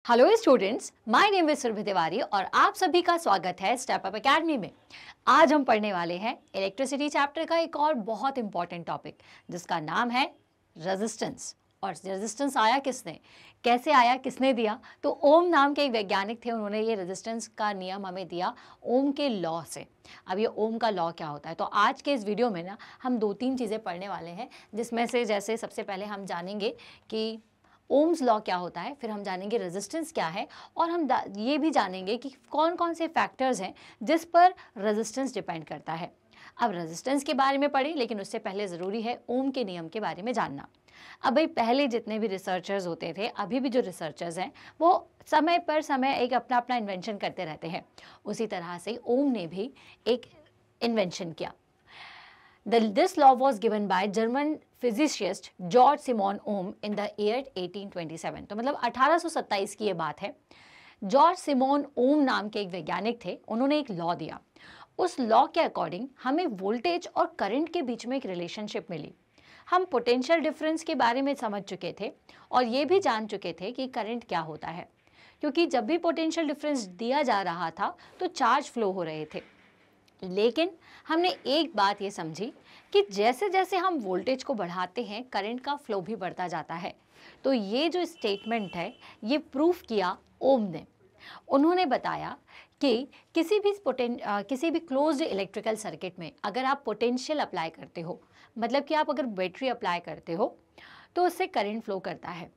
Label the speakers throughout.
Speaker 1: Hello students, my name is Surabhi Tiwari और आप सभी का स्वागत है स्टेप अप एकेडमी में। आज हम पढ़ने वाले हैं इलेक्ट्रिसिटी चैप्टर का एक और बहुत इंपॉर्टेंट टॉपिक जिसका नाम है रेजिस्टेंस। और रेजिस्टेंस आया किसने, कैसे आया, किसने दिया? तो ओम नाम के एक वैज्ञानिक थे, उन्होंने ये रेजिस्टेंस का नियम हमें दिया ओम के लॉ से। अब ये ओम का लॉ क्या होता है, तो आज के इस वीडियो में ना हम दो तीन चीज़ें पढ़ने वाले हैं, जिसमें से जैसे सबसे पहले हम जानेंगे कि ओम्स लॉ क्या होता है, फिर हम जानेंगे रेजिस्टेंस क्या है, और हम ये भी जानेंगे कि कौन कौन से फैक्टर्स हैं जिस पर रेजिस्टेंस डिपेंड करता है। अब रेजिस्टेंस के बारे में पढ़ें, लेकिन उससे पहले ज़रूरी है ओम के नियम के बारे में जानना। अब भाई, पहले जितने भी रिसर्चर्स होते थे, अभी भी जो रिसर्चर्स हैं, वो समय पर समय एक अपना अपना इन्वेंशन करते रहते हैं। उसी तरह से ओम ने भी एक इन्वेंशन किया। This law was given by German physicist George Simon Ohm in the year 1827। तो मतलब 1827 की ये बात है। जॉर्ज सिमोन ओम नाम के एक वैज्ञानिक थे, उन्होंने एक लॉ दिया। उस लॉ के अकॉर्डिंग हमें वोल्टेज और करंट के बीच में एक रिलेशनशिप मिली। हम पोटेंशियल डिफरेंस के बारे में समझ चुके थे और ये भी जान चुके थे कि करंट क्या होता है, क्योंकि जब भी पोटेंशियल डिफरेंस दिया जा रहा था तो चार्ज फ्लो हो रहे थे। लेकिन हमने एक बात ये समझी कि जैसे जैसे हम वोल्टेज को बढ़ाते हैं, करंट का फ्लो भी बढ़ता जाता है। तो ये जो स्टेटमेंट है, ये प्रूफ किया ओम ने। उन्होंने बताया कि किसी भी क्लोज्ड इलेक्ट्रिकल सर्किट में अगर आप पोटेंशियल अप्लाई करते हो, मतलब कि आप अगर बैटरी अप्लाई करते हो, तो उससे करंट फ्लो करता है।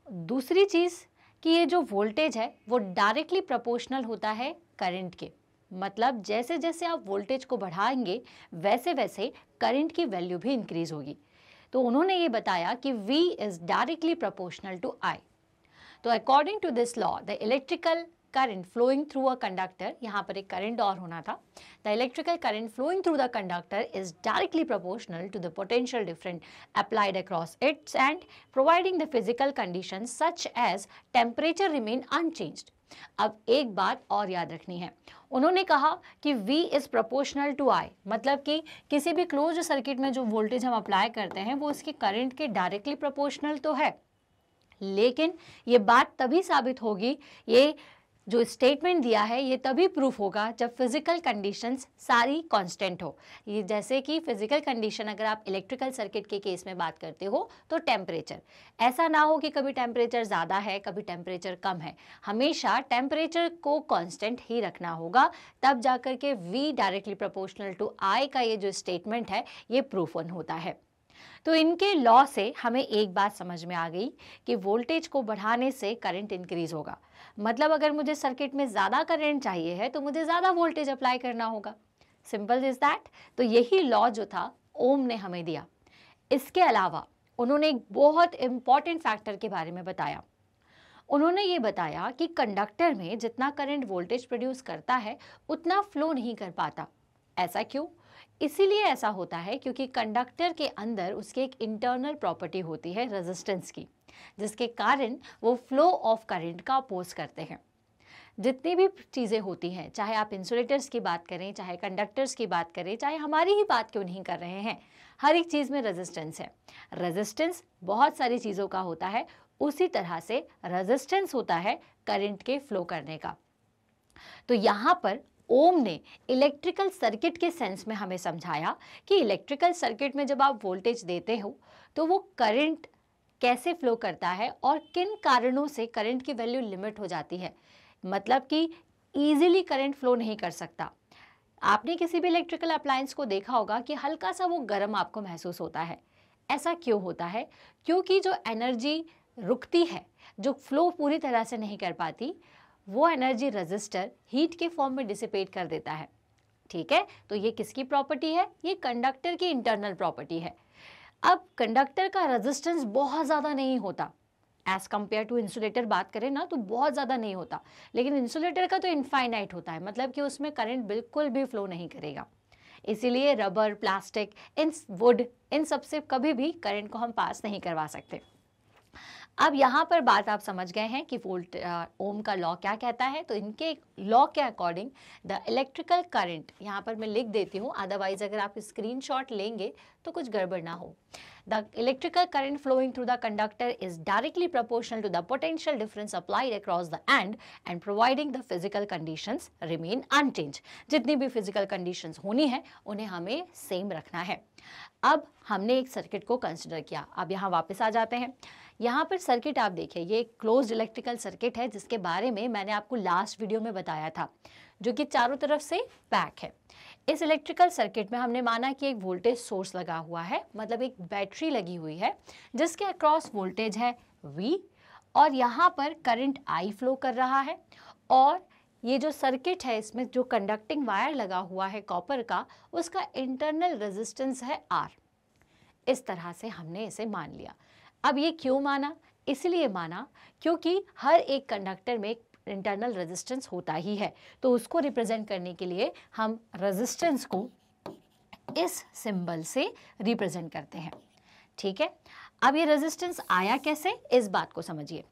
Speaker 1: दूसरी चीज़ कि ये जो वोल्टेज है वो डायरेक्टली प्रोपोर्शनल होता है करंट के। मतलब जैसे जैसे आप वोल्टेज को बढ़ाएंगे वैसे वैसे करंट की वैल्यू भी इंक्रीज होगी। तो उन्होंने ये बताया कि V is directly proportional to I। तो according to this law, the electrical current flowing through a conductor, यहाँ पर एक करंट और होना था, the electrical current flowing through the conductor is directly proportional to the potential difference applied across its end providing the physical condition such as temperature remain unchanged. अब एक बात और याद रखनी है, उन्होंने कहा कि V is proportional to I, मतलब कि किसी भी क्लोज सर्किट में जो वोल्टेज हम अप्लाई करते हैं वो उसके करंट के डायरेक्टली प्रोपोर्शनल तो है, लेकिन ये बात तभी साबित होगी, ये जो स्टेटमेंट दिया है ये तभी प्रूफ होगा जब फिजिकल कंडीशंस सारी कांस्टेंट हो। ये जैसे कि फिजिकल कंडीशन अगर आप इलेक्ट्रिकल सर्किट के केस में बात करते हो तो टेम्परेचर, ऐसा ना हो कि कभी टेम्परेचर ज़्यादा है कभी टेम्परेचर कम है, हमेशा टेम्परेचर को कांस्टेंट ही रखना होगा, तब जाकर के V directly proportional to I का ये जो स्टेटमेंट है ये प्रूफ होता है। तो इनके लॉ से हमें एक बात समझ में आ गई कि वोल्टेज को बढ़ाने से करंट इंक्रीज होगा। मतलब अगर मुझे सर्किट में ज़्यादा करंट चाहिए है तो मुझे ज़्यादा वोल्टेज अप्लाई करना होगा। Simple is that. तो यही लॉ जो था ओम ने हमें दिया। इसके अलावा उन्होंने एक बहुत इंपॉर्टेंट फैक्टर के बारे में बताया। उन्होंने ये बताया कि कंडक्टर में जितना करंट वोल्टेज प्रोड्यूस करता है उतना फ्लो नहीं कर पाता। ऐसा क्यों? इसीलिए ऐसा होता है क्योंकि कंडक्टर के अंदर उसकी एक इंटरनल प्रॉपर्टी होती है रेजिस्टेंस की, जिसके कारण वो फ्लो ऑफ करंट का अपोज करते हैं। जितनी भी चीज़ें होती हैं, चाहे आप इंसुलेटर्स की बात करें, चाहे कंडक्टर्स की बात करें, चाहे हमारी ही बात क्यों नहीं कर रहे हैं, हर एक चीज़ में रेजिस्टेंस है। रेजिस्टेंस बहुत सारी चीज़ों का होता है, उसी तरह से रेजिस्टेंस होता है करंट के फ्लो करने का। तो यहाँ पर ओम ने इलेक्ट्रिकल सर्किट के सेंस में हमें समझाया कि इलेक्ट्रिकल सर्किट में जब आप वोल्टेज देते हो तो वो करंट कैसे फ्लो करता है और किन कारणों से करंट की वैल्यू लिमिट हो जाती है। मतलब कि इजीली करंट फ्लो नहीं कर सकता। आपने किसी भी इलेक्ट्रिकल अप्लायंस को देखा होगा कि हल्का सा वो गर्म आपको महसूस होता है। ऐसा क्यों होता है? क्योंकि जो एनर्जी रुकती है, जो फ्लो पूरी तरह से नहीं कर पाती, वो एनर्जी रजिस्टर हीट के फॉर्म में डिसिपेट कर देता है। ठीक है, तो ये किसकी प्रॉपर्टी है? ये कंडक्टर की इंटरनल प्रॉपर्टी है। अब कंडक्टर का रेजिस्टेंस बहुत ज़्यादा नहीं होता, एज कंपेयर टू इंसुलेटर बात करें ना तो बहुत ज़्यादा नहीं होता, लेकिन इंसुलेटर का तो इनफाइनाइट होता है, मतलब कि उसमें करंट बिल्कुल भी फ्लो नहीं करेगा। इसीलिए रबर, प्लास्टिक, इन वुड, इन सब से कभी भी करंट को हम पास नहीं करवा सकते। अब यहाँ पर बात आप समझ गए हैं कि वोल्ट ओम का लॉ क्या कहता है। तो इनके लॉ के अकॉर्डिंग द इलेक्ट्रिकल करंट, यहाँ पर मैं लिख देती हूँ, अदरवाइज अगर आप स्क्रीनशॉट लेंगे तो कुछ गड़बड़ ना हो। The electrical current flowing through the conductor is directly proportional to the potential difference applied across the end and providing the physical conditions remain unchanged. जितनी भी physical conditions होनी है उन्हें हमें सेम रखना है। अब हमने एक सर्किट को कंसिडर किया। अब यहाँ वापस आ जाते हैं। यहाँ पर सर्किट आप देखिए, ये एक क्लोज्ड इलेक्ट्रिकल सर्किट है जिसके बारे में मैंने आपको लास्ट वीडियो में बताया था, जो कि चारों तरफ से पैक है। इस इलेक्ट्रिकल सर्किट में हमने माना कि एक वोल्टेज सोर्स लगा हुआ है, मतलब एक बैटरी लगी हुई है जिसके अक्रॉस वोल्टेज है V और यहाँ पर करंट I फ्लो कर रहा है। और ये जो सर्किट है इसमें जो कंडक्टिंग वायर लगा हुआ है कॉपर का, उसका इंटरनल रेजिस्टेंस है R। इस तरह से हमने इसे मान लिया। अब ये क्यों माना? इसलिए माना क्योंकि हर एक कंडक्टर में इंटरनल रेजिस्टेंस होता ही है, तो उसको रिप्रेजेंट करने के लिए हम रेजिस्टेंस को इस सिंबल से रिप्रेजेंट करते हैं। ठीक है, अब ये रेजिस्टेंस आया कैसे, इस बात को समझिए।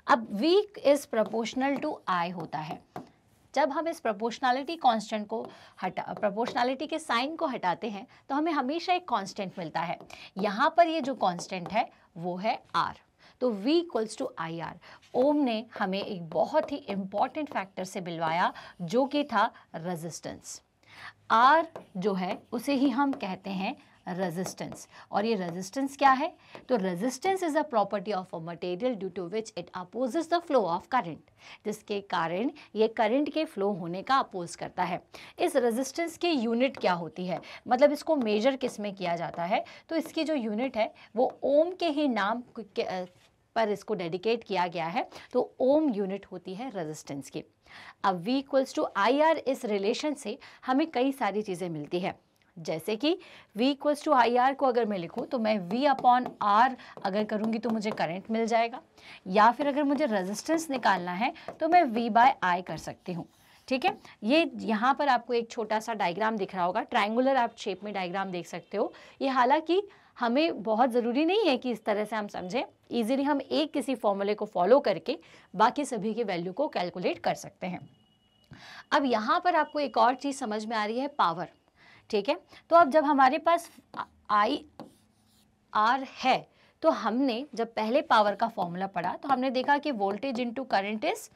Speaker 1: अब V is proportional to I होता है। जब हम इस प्रोपोर्शनैलिटी कांस्टेंट को प्रोपोर्शनैलिटी के साइन को हटाते हैं तो हमें हमेशा एक कांस्टेंट मिलता है। यहाँ पर ये जो कांस्टेंट है वो है R। तो V इक्वल्स टू IR। ओम ने हमें एक बहुत ही इंपॉर्टेंट फैक्टर से मिलवाया जो कि था रेजिस्टेंस। R जो है उसे ही हम कहते हैं रेजिस्टेंस। और ये रेजिस्टेंस क्या है? तो resistance is a property of a material due to which it opposes the flow of current, जिसके कारण ये करंट के फ्लो होने का अपोज करता है। इस रेजिस्टेंस की यूनिट क्या होती है, मतलब इसको मेजर किस में किया जाता है? तो इसकी जो यूनिट है वो ओम के ही नाम पर इसको डेडिकेट किया गया है, तो ओम यूनिट होती है रेजिस्टेंस की। अब V इक्वल्स टू IR, इस रिलेशन से हमें कई सारी चीज़ें मिलती है, जैसे कि V इक्वल्स टू IR को अगर मैं लिखूं तो मैं V अपॉन R अगर करूंगी तो मुझे करंट मिल जाएगा, या फिर अगर मुझे रेजिस्टेंस निकालना है तो मैं V बाय I कर सकती हूँ। ठीक है, ये यहाँ पर आपको एक छोटा सा डायग्राम दिख रहा होगा, ट्रायंगुलर आप शेप में डायग्राम देख सकते हो। ये हालांकि हमें बहुत ज़रूरी नहीं है कि इस तरह से हम समझें, ईजिली हम एक किसी फॉर्मूले को फॉलो करके बाकी सभी की वैल्यू को कैलकुलेट कर सकते हैं। अब यहाँ पर आपको एक और चीज़ समझ में आ रही है, पावर। ठीक है, तो अब जब हमारे पास IR है तो हमने जब पहले पावर का फॉर्मूला पढ़ा तो हमने देखा कि voltage into current is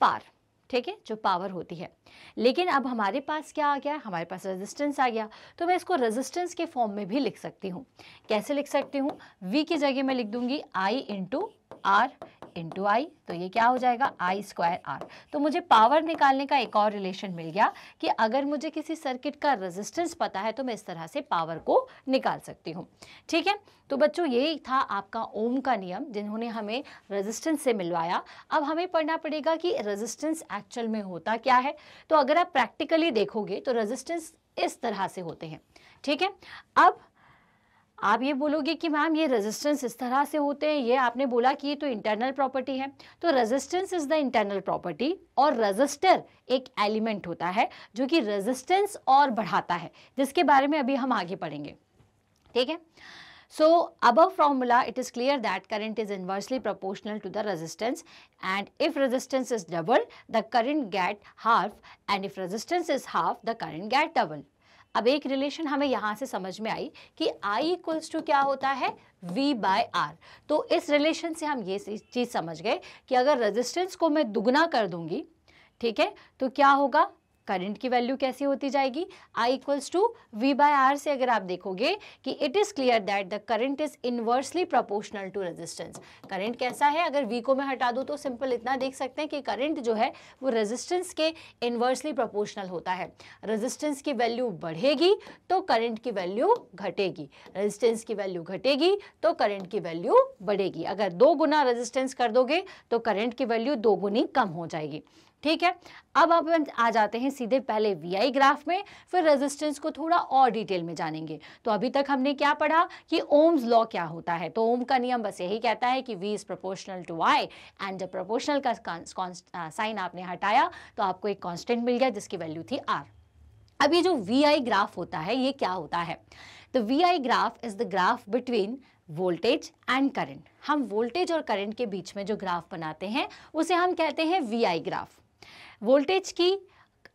Speaker 1: power. ठीक है, जो पावर होती है। लेकिन अब हमारे पास क्या आ गया? हमारे पास रेजिस्टेंस आ गया, तो मैं इसको रेजिस्टेंस के फॉर्म में भी लिख सकती हूँ। कैसे लिख सकती हूँ? V की जगह मैं लिख दूंगी I into R into I, तो ये क्या हो जाएगा? I square R। तो मुझे पावर निकालने का एक और रिलेशन मिल गया कि अगर मुझे किसी सर्किट का रेजिस्टेंस पता है तो मैं इस तरह से पावर को निकाल सकती हूँ। ठीक है, तो बच्चों ये था आपका ओम का नियम, जिन्होंने हमें रेजिस्टेंस से मिलवाया। अब हमें पढ़ना पड़ेगा कि रेजिस्टेंस एक्चुअल में होता क्या है। तो अगर आप प्रैक्टिकली देखोगे तो रेजिस्टेंस इस तरह से होते हैं। ठीक है, अब आप ये बोलोगे कि मैम ये रेजिस्टेंस इस तरह से होते हैं, ये आपने बोला कि ये तो इंटरनल प्रॉपर्टी है। तो resistance is the internal property, और रेजिस्टर एक एलिमेंट होता है जो कि रेजिस्टेंस और बढ़ाता है, जिसके बारे में अभी हम आगे पढ़ेंगे। ठीक है, so above formula it is clear that current is inversely proportional to the resistance, and if resistance is double the current get half, and if resistance is half the current get double। अब एक relation हमें यहाँ से समझ में आई कि I equals to क्या होता है? V by R। तो इस रिलेशन से हम ये चीज़ समझ गए कि अगर रेजिस्टेंस को मैं दुगना कर दूंगी, ठीक है, तो क्या होगा? करंट की वैल्यू कैसी होती जाएगी? I equals to V by R से अगर आप देखोगे कि it is clear that the current is inversely proportional to resistance. Current कैसा है? अगर V को मैं हटा दूं तो सिंपल इतना देख सकते हैं कि करंट जो है वो रेजिस्टेंस के इनवर्सली प्रोपोर्शनल होता है। रेजिस्टेंस की वैल्यू बढ़ेगी तो करंट की वैल्यू घटेगी, रेजिस्टेंस की वैल्यू घटेगी तो करंट की वैल्यू बढ़ेगी। अगर 2 गुना रेजिस्टेंस कर दोगे तो करंट की वैल्यू 2 गुनी कम हो जाएगी। ठीक है, अब आप आ जाते हैं सीधे पहले VI ग्राफ में, फिर रेजिस्टेंस को थोड़ा और डिटेल में जानेंगे। तो अभी तक हमने क्या पढ़ा कि ओम्स लॉ क्या होता है। तो ओम का नियम बस यही कहता है कि V is proportional to I, and जब प्रोपोर्शनल का साइन आपने हटाया तो आपको एक कांस्टेंट मिल गया जिसकी वैल्यू थी R। अब ये जो VI ग्राफ होता है ये क्या होता है? The VI graph is the graph between voltage and current. हम वोल्टेज और करंट के बीच में जो ग्राफ बनाते हैं उसे हम कहते हैं वीआई ग्राफ। वोल्टेज की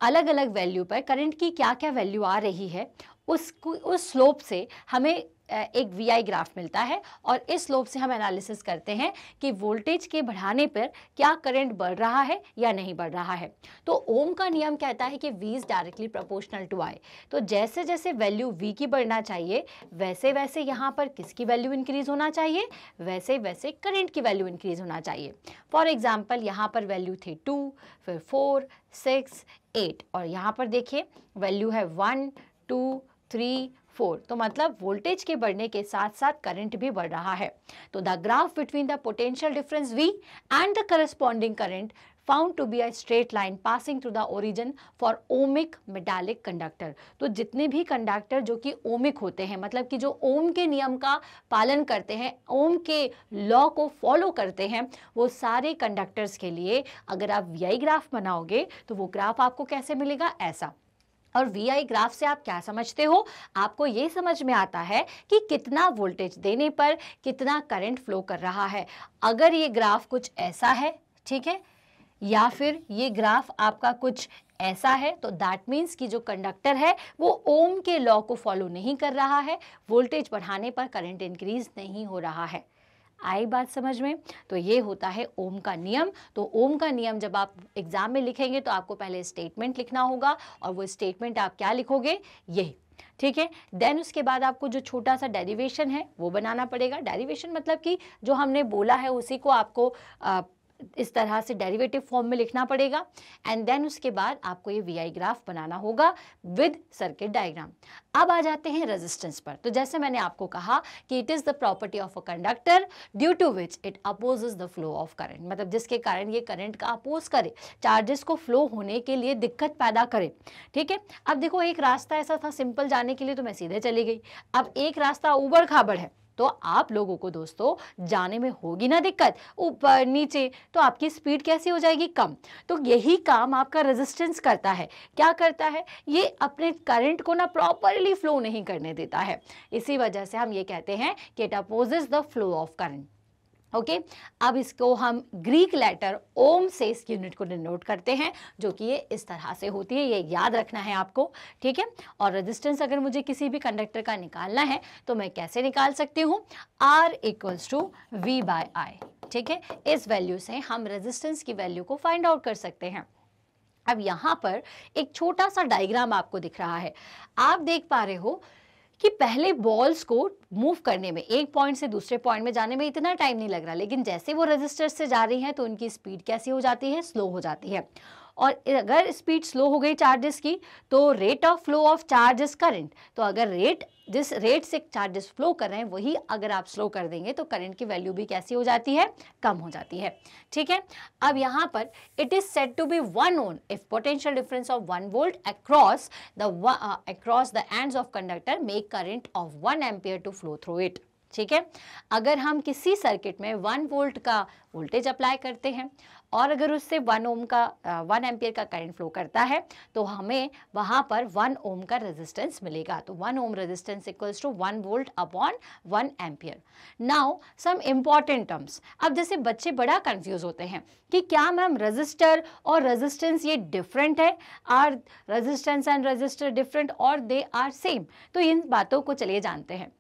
Speaker 1: अलग अलग वैल्यू पर करंट की क्या क्या वैल्यू आ रही है उस स्लोप से हमें एक वीआई ग्राफ मिलता है, और इस स्लोप से हम एनालिसिस करते हैं कि वोल्टेज के बढ़ाने पर क्या करंट बढ़ रहा है या नहीं बढ़ रहा है। तो ओम का नियम कहता है कि V is directly proportional to I। तो जैसे जैसे वैल्यू V की बढ़ना चाहिए वैसे वैसे यहाँ पर किसकी वैल्यू इंक्रीज होना चाहिए, वैसे वैसे करंट की वैल्यू इंक्रीज होना चाहिए। फॉर एग्जाम्पल यहाँ पर वैल्यू थी 2, फिर 4, 6, 8, और यहाँ पर देखिए वैल्यू है 1, 2, 3, 4। तो मतलब वोल्टेज के बढ़ने के साथ साथ करंट भी बढ़ रहा है। तो the graph between the potential difference V and the corresponding current found to be a straight line passing through the origin for ohmic metallic conductor. तो जितने भी कंडक्टर जो कि ओमिक होते हैं, मतलब कि जो ओम के नियम का पालन करते हैं, ओम के लॉ को फॉलो करते हैं, वो सारे कंडक्टर्स के लिए अगर आप वीआई ग्राफ बनाओगे तो वो ग्राफ आपको कैसे मिलेगा, ऐसा। और वीआई ग्राफ से आप क्या समझते हो, आपको ये समझ में आता है कि कितना वोल्टेज देने पर कितना करंट फ्लो कर रहा है। अगर ये ग्राफ कुछ ऐसा है, ठीक है, या फिर ये ग्राफ आपका कुछ ऐसा है, तो दैट मीन्स कि जो कंडक्टर है वो ओम के लॉ को फॉलो नहीं कर रहा है, वोल्टेज बढ़ाने पर करंट इंक्रीज नहीं हो रहा है। आई बात समझ में? तो ये होता है ओम का नियम। तो ओम का नियम जब आप एग्जाम में लिखेंगे तो आपको पहले स्टेटमेंट लिखना होगा, और वो स्टेटमेंट आप क्या लिखोगे, ये, ठीक है। देन उसके बाद आपको जो छोटा सा डेरिवेशन है वो बनाना पड़ेगा। डेरिवेशन मतलब कि जो हमने बोला है उसी को आपको इस तरह से डेरिवेटिव फॉर्म में लिखना पड़ेगा। एंड देन उसके बाद आपको ये वीआई ग्राफ बनाना होगा विद सर्किट डायग्राम। अब आ जाते हैं रेजिस्टेंस पर। तो जैसे मैंने आपको कहा कि it is the property of a conductor due to which it opposes the flow of current, मतलब जिसके कारण ये करंट का अपोज करे, चार्जेस को फ्लो होने के लिए दिक्कत पैदा करे, ठीक है। अब देखो एक रास्ता ऐसा था सिंपल जाने के लिए, तो मैं सीधे चली गई। अब एक रास्ता ऊबड़ खाबड़ है, तो आप लोगों को दोस्तों जाने में होगी ना दिक्कत, ऊपर नीचे, तो आपकी स्पीड कैसी हो जाएगी, कम। तो यही काम आपका रेजिस्टेंस करता है। क्या करता है, ये अपने करंट को ना प्रॉपरली फ्लो नहीं करने देता है। इसी वजह से हम ये कहते हैं कि it opposes the flow of current. Okay, अब इसको हम ग्रीक लेटर ओम से इस यूनिट को डिनोट करते हैं, जो कि ये इस तरह से होती है, ये याद रखना है आपको, ठीक है। और रेजिस्टेंस अगर मुझे किसी भी कंडक्टर का निकालना है तो मैं कैसे निकाल सकती हूँ, R इक्वल्स टू V/I, ठीक है। इस वैल्यू से हम रेजिस्टेंस की वैल्यू को फाइंड आउट कर सकते हैं। अब यहाँ पर एक छोटा सा डायग्राम आपको दिख रहा है। आप देख पा रहे हो कि पहले बॉल्स को मूव करने में, एक पॉइंट से दूसरे पॉइंट में जाने में इतना टाइम नहीं लग रहा, लेकिन जैसे वो रेजिस्टर से जा रही हैं तो उनकी स्पीड कैसी हो जाती है, स्लो हो जाती है। और अगर स्पीड स्लो हो गई चार्जेस की तो rate of flow of charges current, तो अगर जिस रेट से चार्जेस फ्लो कर रहे हैं वही अगर आप स्लो कर देंगे तो करंट की वैल्यू भी कैसी हो जाती है, कम हो जाती है, ठीक है। अब यहाँ पर it is said to be 1 ohm if potential difference of 1 volt across the ends of conductor make current of 1 ampere to flow through it, ठीक है। अगर हम किसी सर्किट में 1 वोल्ट का वोल्टेज अप्लाई करते हैं और अगर उससे 1 एम्पियर का करंट फ्लो करता है तो हमें वहां पर 1 ओम का रेजिस्टेंस मिलेगा। तो 1 ohm resistance equals to 1 volt upon 1 ampere. Now some important terms. अब जैसे बच्चे बड़ा कंफ्यूज होते हैं कि क्या मैम रजिस्टर और रेजिस्टेंस ये डिफरेंट है, are resistance and resistor different और दे आर सेम। तो इन बातों को चलिए जानते हैं।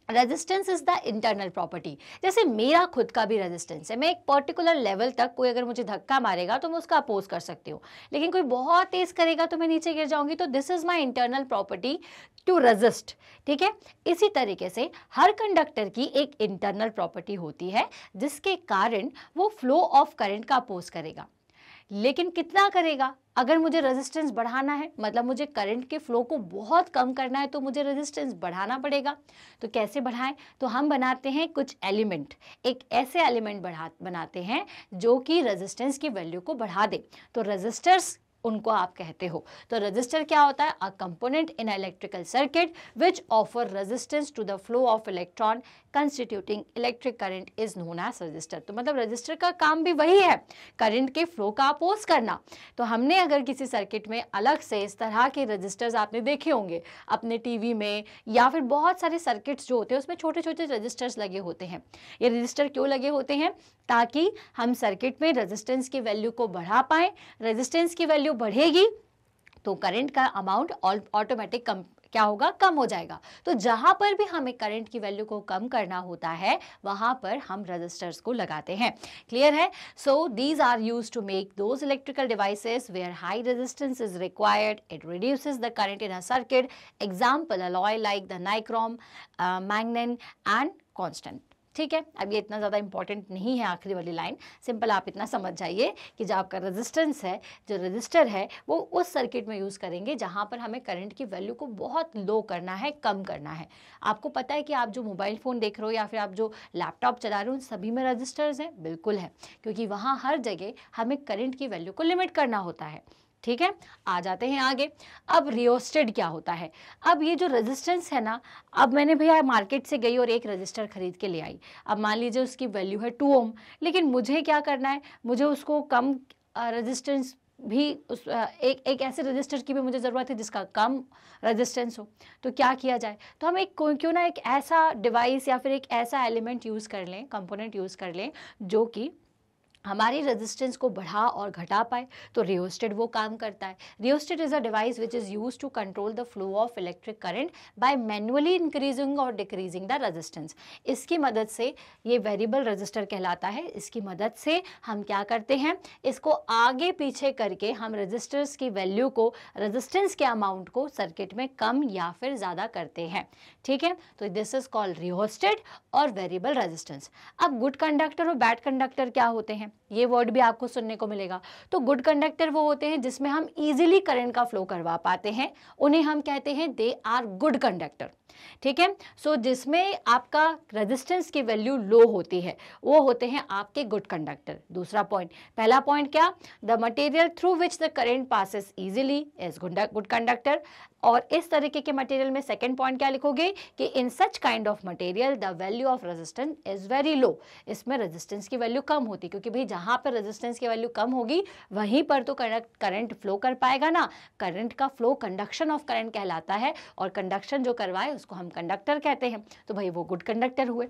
Speaker 1: Resistance is the internal property. जैसे मेरा खुद का भी रेजिस्टेंस है, मैं एक पर्टिकुलर लेवल तक कोई अगर मुझे धक्का मारेगा तो मैं उसका अपोज कर सकती हूँ, लेकिन कोई बहुत तेज करेगा तो मैं नीचे गिर जाऊंगी। तो this is my internal property to resist, ठीक है। इसी तरीके से हर कंडक्टर की एक इंटरनल प्रॉपर्टी होती है जिसके कारण वो फ्लो ऑफ करंट का अपोज करेगा, लेकिन कितना करेगा। अगर मुझे रेजिस्टेंस बढ़ाना है, मतलब मुझे करंट के फ्लो को बहुत कम करना है, तो मुझे रेजिस्टेंस बढ़ाना पड़ेगा। तो कैसे बढ़ाएं, तो हम बनाते हैं कुछ एलिमेंट, एक ऐसे एलिमेंट बनाते हैं जो कि रेजिस्टेंस की वैल्यू को बढ़ा दे। तो रेजिस्टर्स उनको आप कहते हो। तो रजिस्टर क्या होता है? A component in electrical circuit which offer resistance to the flow of electron constituting electric current is known as resistor. तो मतलब रजिस्टर का काम भी वही है, करंट के फ्लो का अपोज करना। तो हमने अगर किसी सर्किट में अलग से इस तरह के रजिस्टर्स आपने देखे होंगे अपने टीवी में, या फिर बहुत सारे सर्किट्स जो होते हैं उसमें छोटे छोटे रजिस्टर्स लगे होते हैं। ये रजिस्टर क्यों लगे होते हैं? ताकि हम सर्किट में रेजिस्टेंस की वैल्यू को बढ़ा पाएं। रेजिस्टेंस की वैल्यू बढ़ेगी तो करंट का अमाउंट ऑटोमेटिक क्या होगा? कम हो जाएगा। तो जहां पर भी हमें करंट की वैल्यू को कम करना होता है वहां पर हम रेजिस्टर्स को लगाते हैं। क्लियर है? So these are used to make those electrical devices where high resistance is required. It reduces the current in a circuit. Example alloy like the nichrome, manganin and constant. ठीक है, अब ये इतना ज़्यादा इंपॉर्टेंट नहीं है आखिरी वाली लाइन, सिंपल आप इतना समझ जाइए कि जो आपका रेजिस्टेंस है, जो रजिस्टर है, वो उस सर्किट में यूज़ करेंगे जहाँ पर हमें करंट की वैल्यू को बहुत लो करना है, कम करना है। आपको पता है कि आप जो मोबाइल फ़ोन देख रहे हो या फिर आप जो लैपटॉप चला रहे हो उन सभी में रजिस्टर्स हैं? बिल्कुल है, क्योंकि वहाँ हर जगह हमें करंट की वैल्यू को लिमिट करना होता है। ठीक है, आ जाते हैं आगे। अब रियोस्टेट क्या होता है? अब ये जो रेजिस्टेंस है ना, अब मैंने भैया मार्केट से गई और एक रजिस्टर खरीद के ले आई। अब मान लीजिए उसकी वैल्यू है 2 ओम, लेकिन मुझे क्या करना है? मुझे उसको कम रेजिस्टेंस भी एक ऐसे रजिस्टर की भी मुझे ज़रूरत है जिसका कम रेजिस्टेंस हो। तो क्या किया जाए? तो हम क्यों ना एक ऐसा डिवाइस या फिर एक ऐसा एलिमेंट यूज़ कर लें, कंपोनेंट यूज़ कर लें जो कि हमारी रेजिस्टेंस को बढ़ा और घटा पाए। तो रियोस्टेट वो काम करता है। Rheostat is a device which is used to control the flow of electric current by manually increasing और डिक्रीजिंग द रेजिस्टेंस। इसकी मदद से, ये वेरिएबल रजिस्टर कहलाता है, इसकी मदद से हम क्या करते हैं? इसको आगे पीछे करके हम रजिस्टर्स की वैल्यू को, रेजिस्टेंस के अमाउंट को सर्किट में कम या फिर ज़्यादा करते हैं। ठीक है, तो दिस इज कॉल्ड रियोस्टेट और वेरिएबल रेजिस्टेंस। अब गुड कंडक्टर और बैड कंडक्टर क्या होते हैं? ये वर्ड भी आपको सुनने को मिलेगा। तो गुड कंडक्टर वो होते हैं जिसमें हम इजीली करंट का फ्लो करवा पाते हैं, उन्हें हम कहते हैं दे आर गुड कंडक्टर। ठीक है, सो जिसमें आपका रेजिस्टेंस की वैल्यू लो होती है वो होते हैं आपके गुड कंडक्टर। दूसरा पॉइंट, पहला पॉइंट क्या? The material through which the current passes easily is good conductor. और इस तरीके के मटेरियल में सेकंड पॉइंट क्या लिखोगे? कि in such kind of material the value of resistance is very low. इसमें रेजिस्टेंस की वैल्यू कम होती, क्योंकि भाई जहां पर रेजिस्टेंस की वैल्यू कम होगी वहीं पर तो करंट फ्लो कर पाएगा ना। करंट का फ्लो कंडक्शन ऑफ करंट कहलाता है, और कंडक्शन जो करवाए उसको हम कंडक्टर कहते हैं। तो भाई वो गुड कंडक्टर हुए।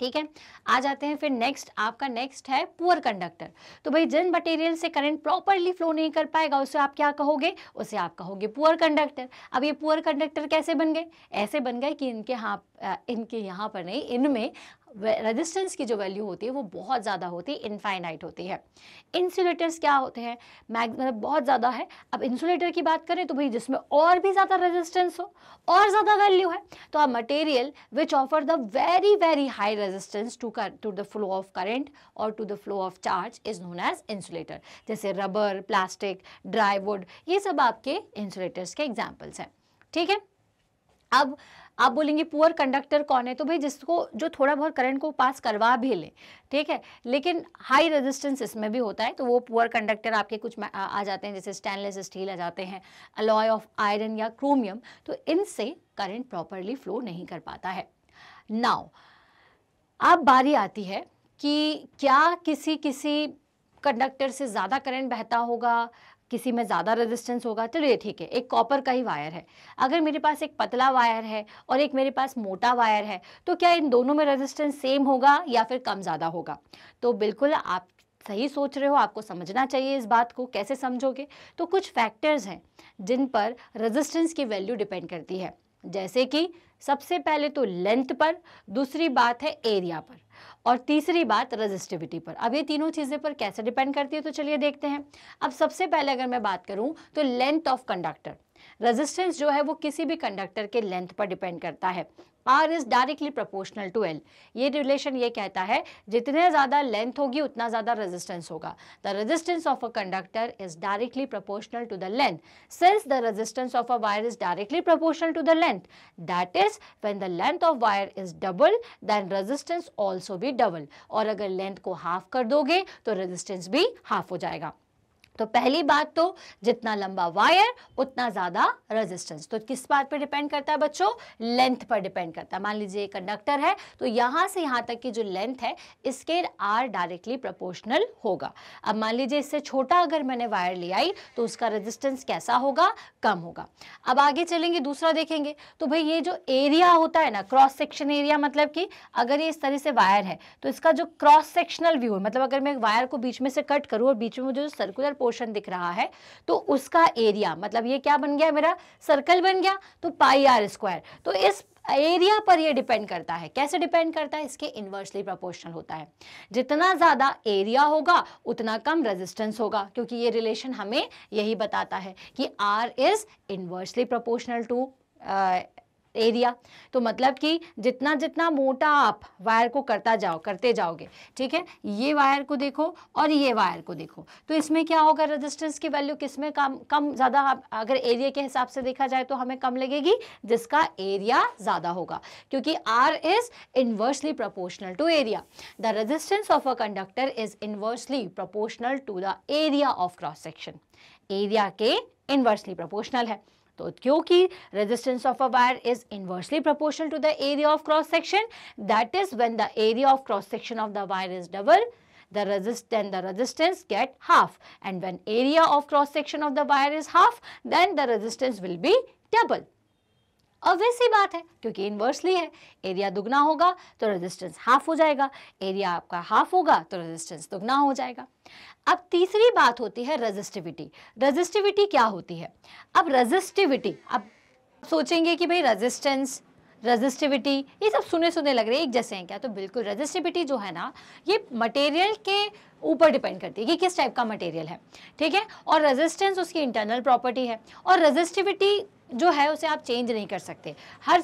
Speaker 1: ठीक है, आ जाते हैं फिर नेक्स्ट, आपका नेक्स्ट है पुअर कंडक्टर। तो भाई जिन मटेरियल से करंट प्रॉपरली फ्लो नहीं कर पाएगा उसे आप क्या कहोगे? उसे आप कहोगे पुअर कंडक्टर। अब ये पुअर कंडक्टर कैसे बन गए? ऐसे बन गए कि इनके यहाँ पर नहीं, इनमें रेजिस्टेंस की जो वैल्यू होती है वो बहुत ज़्यादा होती है, इनफाइनाइट होती है। इंसुलेटर्स क्या होते हैं? मतलब बहुत ज़्यादा है। अब इंसुलेटर की बात करें तो भाई जिसमें और भी ज़्यादा रेजिस्टेंस हो और ज़्यादा वैल्यू है, तो अब material which offer the very very high resistance to the flow of current और to the flow of charge is known as insulator. जैसे रबर, प्लास्टिक, ड्राई वुड, ये सब आपके इंसुलेटर्स के एग्जाम्पल्स हैं। ठीक है, अब आप बोलेंगे पुअर कंडक्टर कौन है? तो भाई जिसको, जो थोड़ा बहुत करंट को पास करवा भी ले, ठीक है, लेकिन हाई रेजिस्टेंस इसमें भी होता है, तो वो पुअर कंडक्टर आपके कुछ आ जाते हैं, जैसे स्टेनलेस स्टील आ जाते हैं, अलॉय ऑफ आयरन या क्रोमियम। तो इनसे करंट प्रॉपरली फ्लो नहीं कर पाता है। नाउ अब बारी आती है कि क्या किसी कंडक्टर से ज़्यादा करंट बहता होगा, किसी में ज़्यादा रेजिस्टेंस होगा। चलिए ठीक है, एक कॉपर का ही वायर है, अगर मेरे पास एक पतला वायर है और एक मेरे पास मोटा वायर है, तो क्या इन दोनों में रेजिस्टेंस सेम होगा या फिर कम ज़्यादा होगा? तो बिल्कुल आप सही सोच रहे हो, आपको समझना चाहिए इस बात को। कैसे समझोगे? तो कुछ फैक्टर्स हैं जिन पर रेजिस्टेंस की वैल्यू डिपेंड करती है, जैसे कि सबसे पहले तो लेंथ पर, दूसरी बात है एरिया पर, और तीसरी बात रेजिस्टिविटी पर। अब ये तीनों चीज़ें पर कैसे डिपेंड करती है तो चलिए देखते हैं। अब सबसे पहले अगर मैं बात करूं तो लेंथ ऑफ कंडक्टर, रेजिस्टेंस जो है वो किसी भी कंडक्टर के लेंथ पर डिपेंड करता है। R is directly proportional to L। ये रिलेशन ये कहता है जितने ज़्यादा लेंथ होगी उतना ज़्यादा रेजिस्टेंस होगा। The resistance of a conductor is directly proportional to the length. Since the resistance of a wire is directly proportional to the length, that is when the length of wire is double then resistance also be double. और अगर length को half कर दोगे तो resistance भी half हो जाएगा। तो पहली बात तो जितना लंबा वायर उतना ज्यादा रेजिस्टेंस। तो किस बात पर डिपेंड करता है बच्चों? लेंथ पर डिपेंड करता है। मान लीजिए कंडक्टर है तो यहां से यहां तक की जो लेंथ है इसके आर डायरेक्टली प्रोपोर्शनल होगा। अब मान लीजिए इससे छोटा अगर मैंने वायर लिया तो उसका रेजिस्टेंस कैसा होगा? कम होगा। अब आगे चलेंगे, दूसरा देखेंगे। तो भाई ये जो एरिया होता है ना, क्रॉस सेक्शन एरिया, मतलब कि अगर ये इस तरह से वायर है तो इसका जो क्रॉस सेक्शनल व्यू है, मतलब अगर मैं वायर को बीच में से कट करूं और बीच में मुझे जो सर्कुलर पोर्शन दिख रहा है तो उसका एरिया, मतलब ये क्या बन गया? मेरा सर्कल बन गया। तो पाई आर स्क्वायर। तो इस एरिया पर ये डिपेंड करता है। कैसे डिपेंड करता है? इसके इनवर्सली प्रोपोर्शनल होता है। जितना ज्यादा एरिया होगा उतना कम रेजिस्टेंस होगा, क्योंकि ये रिलेशन हमें यही बताता है कि R is inversely proportional to area. तो मतलब कि जितना जितना मोटा आप वायर को करते जाओगे, ठीक है, ये वायर को देखो और ये वायर को देखो, तो इसमें क्या होगा? रेजिस्टेंस की वैल्यू किसमें कम ज्यादा, अगर एरिया के हिसाब से देखा जाए तो हमें कम लगेगी जिसका एरिया ज्यादा होगा, क्योंकि R is inversely proportional to area. The resistance of a conductor is inversely proportional to the area of cross section. Area के इनवर्सली प्रोपोर्शनल है। तो क्योंकि resistance of a wire is inversely proportional to the area of cross section, that is when the area of cross section of the wire is double, the resistance get half, and when area of cross section of the wire is half, then the resistance will be double। Obvious सी बात है, क्योंकि inversely है। Area दुगना होगा तो resistance half हो जाएगा, एरिया आपका हाफ होगा तो रेजिस्टेंस दुगना हो जाएगा। अब तीसरी बात होती है रेजिस्टिविटी। रेजिस्टिविटी क्या होती है? अब रेजिस्टिविटी, अब सोचेंगे कि भाई रेजिस्टेंस, रेजिस्टिविटी ये सब सुने सुने लग रहे हैं, एक जैसे हैं क्या? तो बिल्कुल, रेजिस्टिविटी जो है ना ये मटेरियल के ऊपर डिपेंड करती है कि किस टाइप का मटेरियल है, ठीक है, और रेजिस्टेंस उसकी इंटरनल प्रॉपर्टी है। और रेजिस्टिविटी जो है उसे आप चेंज नहीं कर सकते। हर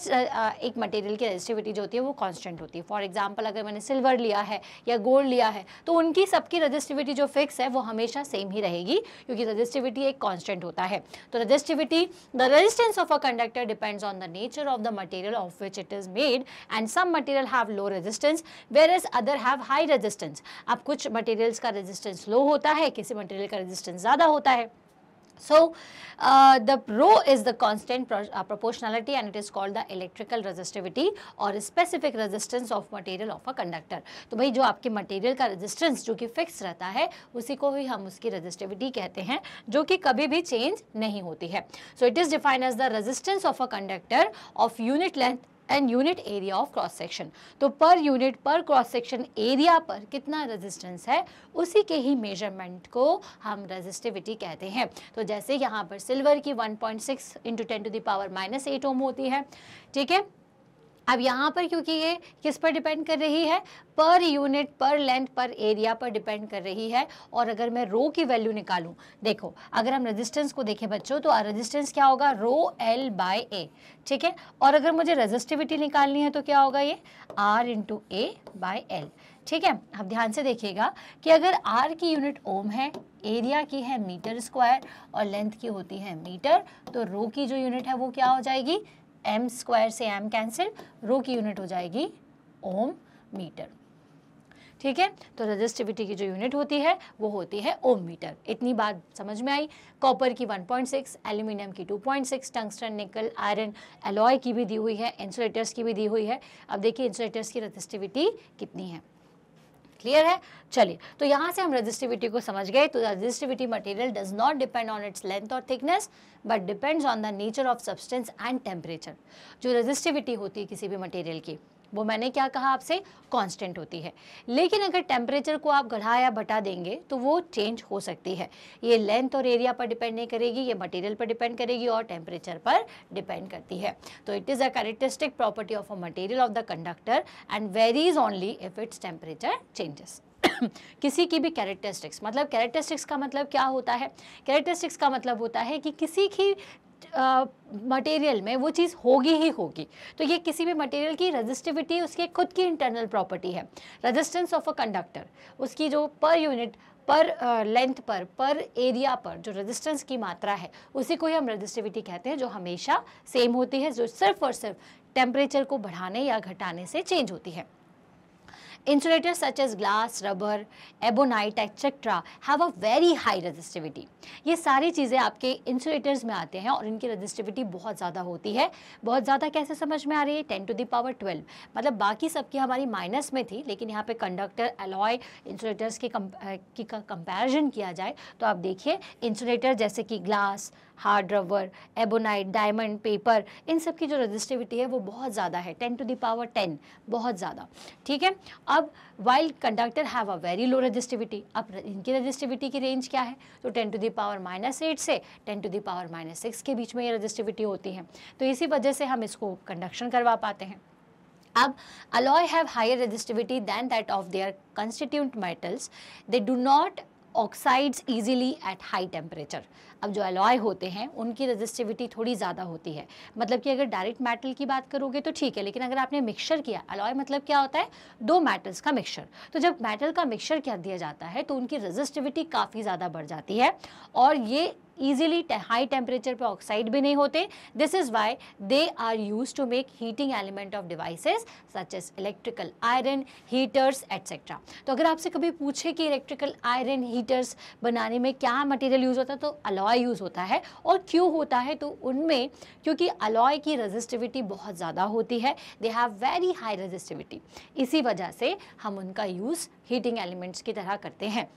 Speaker 1: एक मटेरियल की रेजिस्टिविटी जो होती है वो कांस्टेंट होती है। फॉर एग्जांपल अगर मैंने सिल्वर लिया है या गोल्ड लिया है तो उनकी सबकी रेजिस्टिविटी जो फिक्स है वो हमेशा सेम ही रहेगी, क्योंकि रेजिस्टिविटी एक कांस्टेंट होता है। तो resistivity, the resistance of a conductor depends on the nature of the material of which it is made, and some material have low resistance where as other have high resistance. अब कुछ materials का resistance लो होता है, किसी material का resistance ज़्यादा होता है। So the rho is the constant proportionality, and it is called the electrical resistivity or specific resistance of material of a conductor। तो भाई जो आपके मटेरियल का रेजिस्टेंस जो कि फिक्स रहता है उसी को ही हम उसकी रेजिस्टिविटी कहते हैं, जो कि कभी भी चेंज नहीं होती है। So it is defined as the resistance of a conductor of unit length and unit area of cross section. तो पर यूनिट पर क्रॉस सेक्शन एरिया पर कितना रेजिस्टेंस है उसी के ही मेजरमेंट को हम रेजिस्टिविटी कहते हैं। तो जैसे यहाँ पर सिल्वर की 1.6 × 10⁻⁻8 ओम होती है, ठीक है। अब यहाँ पर क्योंकि ये किस पर डिपेंड कर रही है? पर यूनिट, पर लेंथ, पर एरिया पर डिपेंड कर रही है। और अगर मैं रो की वैल्यू निकालूं, देखो अगर हम रेजिस्टेंस को देखें बच्चों तो रेजिस्टेंस क्या होगा? रो L/A, ठीक है। और अगर मुझे रेजिस्टिविटी निकालनी है तो क्या होगा? ये R × A/L, ठीक है। अब ध्यान से देखिएगा कि अगर R की यूनिट ओम है, एरिया की है मीटर स्क्वायर और लेंथ की होती है मीटर, तो रो की जो यूनिट है वो क्या हो जाएगी? m स्क्वायर से m कैंसिल, रो की यूनिट हो जाएगी ओम मीटर, ठीक है। तो रेजिस्टिविटी की जो यूनिट होती है वो होती है ओम मीटर। इतनी बात समझ में आई। कॉपर की 1.6, एल्यूमिनियम की 2.6, टंगस्टन, निकल, आयरन, एलॉय की भी दी हुई है, इंसुलेटर्स की भी दी हुई है। अब देखिए इंसुलेटर्स की रेजिस्टिविटी कितनी है, क्लियर है? चलिए, तो यहाँ से हम रेजिस्टिविटी को समझ गए। तो resistivity material does not depend on its length और thickness but depends on the nature of substance and temperature. जो रेजिस्टिविटी होती है किसी भी मटेरियल की वो मैंने क्या कहा आपसे? कांस्टेंट होती है। लेकिन अगर टेम्परेचर को आप बढ़ा या घटा देंगे तो वो चेंज हो सकती है। ये लेंथ और एरिया पर डिपेंड नहीं करेगी, ये मटेरियल पर डिपेंड करेगी और टेम्परेचर पर डिपेंड करती है। तो it is a characteristic property of a material of the conductor and varies only if its temperature changes. किसी की भी कैरेक्टरिस्टिक्स, मतलब कैरेक्टरिस्टिक्स का मतलब क्या होता है? कैरेक्टरिस्टिक्स का मतलब होता है कि किसी की मटेरियल में वो चीज़ होगी ही होगी। तो ये किसी भी मटेरियल की रेजिस्टिविटी उसकी खुद की इंटरनल प्रॉपर्टी है। रेजिस्टेंस ऑफ अ कंडक्टर, उसकी जो पर यूनिट, पर लेंथ पर एरिया पर जो रेजिस्टेंस की मात्रा है उसी को ही हम रेजिस्टिविटी कहते हैं, जो हमेशा सेम होती है, जो सिर्फ और सिर्फ टेम्परेचर को बढ़ाने या घटाने से चेंज होती है। Insulators such as glass, rubber, ebonite, etc. have a very high resistivity. ये सारी चीज़ें आपके इंसुलेटर्स में आते हैं और इनकी रेजिस्टिविटी बहुत ज़्यादा होती है. बहुत ज़्यादा कैसे समझ में आ रही है? 10⁻12. मतलब बाकी सबकी हमारी माइनस में थी, लेकिन यहाँ पे कंडक्टर, अलॉय, इंसुलेटर्स की कंपैरिजन किया जाए तो आप देखिए इंसुलेटर जैसे कि glass, hard rubber, ebonite, diamond, paper, इन सब की जो रेजिस्टिविटी है वो बहुत ज़्यादा है, 10⁻10, बहुत ज़्यादा. ठीक है. अब while conductor have a very low resistivity. अब इनकी रेजिस्टिविटी की रेंज क्या है? तो 10⁻8 से 10⁻6 के बीच में ये रेजिस्टिविटी होती है. तो इसी वजह से हम इसको कंडक्शन करवा पाते हैं. अब alloy have higher resistivity than that of their constituent metals. They do not oxides easily at high temperature. अब जो alloy होते हैं उनकी रेजिस्टिविटी थोड़ी ज़्यादा होती है. मतलब कि अगर डायरेक्ट मेटल की बात करोगे तो ठीक है, लेकिन अगर आपने मिक्सचर किया, alloy मतलब क्या होता है? दो मेटल्स का मिक्सचर. तो जब मेटल का मिक्सचर कर दिया जाता है तो उनकी रेजिस्टिविटी काफ़ी ज़्यादा बढ़ जाती है और ये easily हाई टेम्परेचर पे ऑक्साइड भी नहीं होते. This is why they are use to make heating element of devices such as electrical iron, heaters etcetera. तो अगर आपसे कभी पूछे कि इलेक्ट्रिकल आयरन, हीटर्स बनाने में क्या मटेरियल यूज़ होता है तो अलॉय यूज़ होता है. और क्यों होता है? तो उनमें क्योंकि अलॉय की रेजिस्टिविटी बहुत ज़्यादा होती है, they have very high resistivity. इसी वजह से हम उनका यूज़ हीटिंग एलिमेंट्स की तरह करते हैं.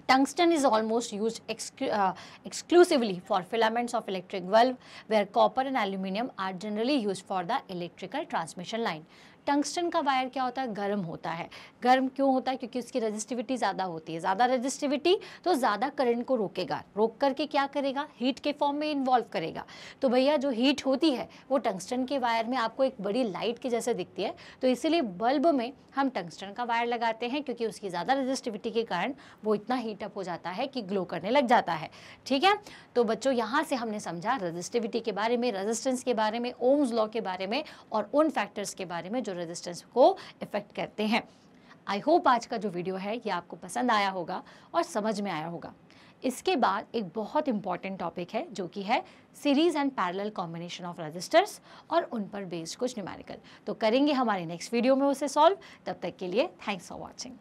Speaker 1: Tungsten is almost used exclusively for filaments of electric bulb, where copper and aluminum are generally used for the electrical transmission line. Tungsten का वायर क्या होता है? गर्म होता है. गर्म क्यों होता है? क्योंकि उसकी रेजिस्टिविटी ज़्यादा होती है. ज़्यादा रेजिस्टिविटी तो ज़्यादा करंट को रोकेगा. रोक करके क्या करेगा? हीट के फॉर्म में इन्वॉल्व करेगा. तो भैया जो हीट होती है वो टंगस्टन के वायर में आपको एक बड़ी लाइट के जैसे दिखती है. तो इसीलिए बल्ब में हम टंगस्टन का वायर लगाते हैं, क्योंकि उसकी ज़्यादा रेजिस्टिविटी के कारण वो इतना हीटअप हो जाता है कि ग्लो करने लग जाता है. ठीक है. तो बच्चों यहाँ से हमने समझा रेजिस्टिविटी के बारे में, रेजिस्टेंस के बारे में, ओम्स लॉ के बारे में और उन फैक्टर्स के बारे में जो रेजिस्टेंस को इफेक्ट करते हैं. आई होप आज का जो वीडियो है ये आपको पसंद आया होगा और समझ में आया होगा. इसके बाद एक बहुत इंपॉर्टेंट टॉपिक है जो कि है series and parallel combination of resistors और उन पर बेस्ड कुछ न्यूमेरिकल. तो करेंगे हमारे नेक्स्ट वीडियो में उसे सॉल्व. तब तक के लिए थैंक्स फॉर वॉचिंग.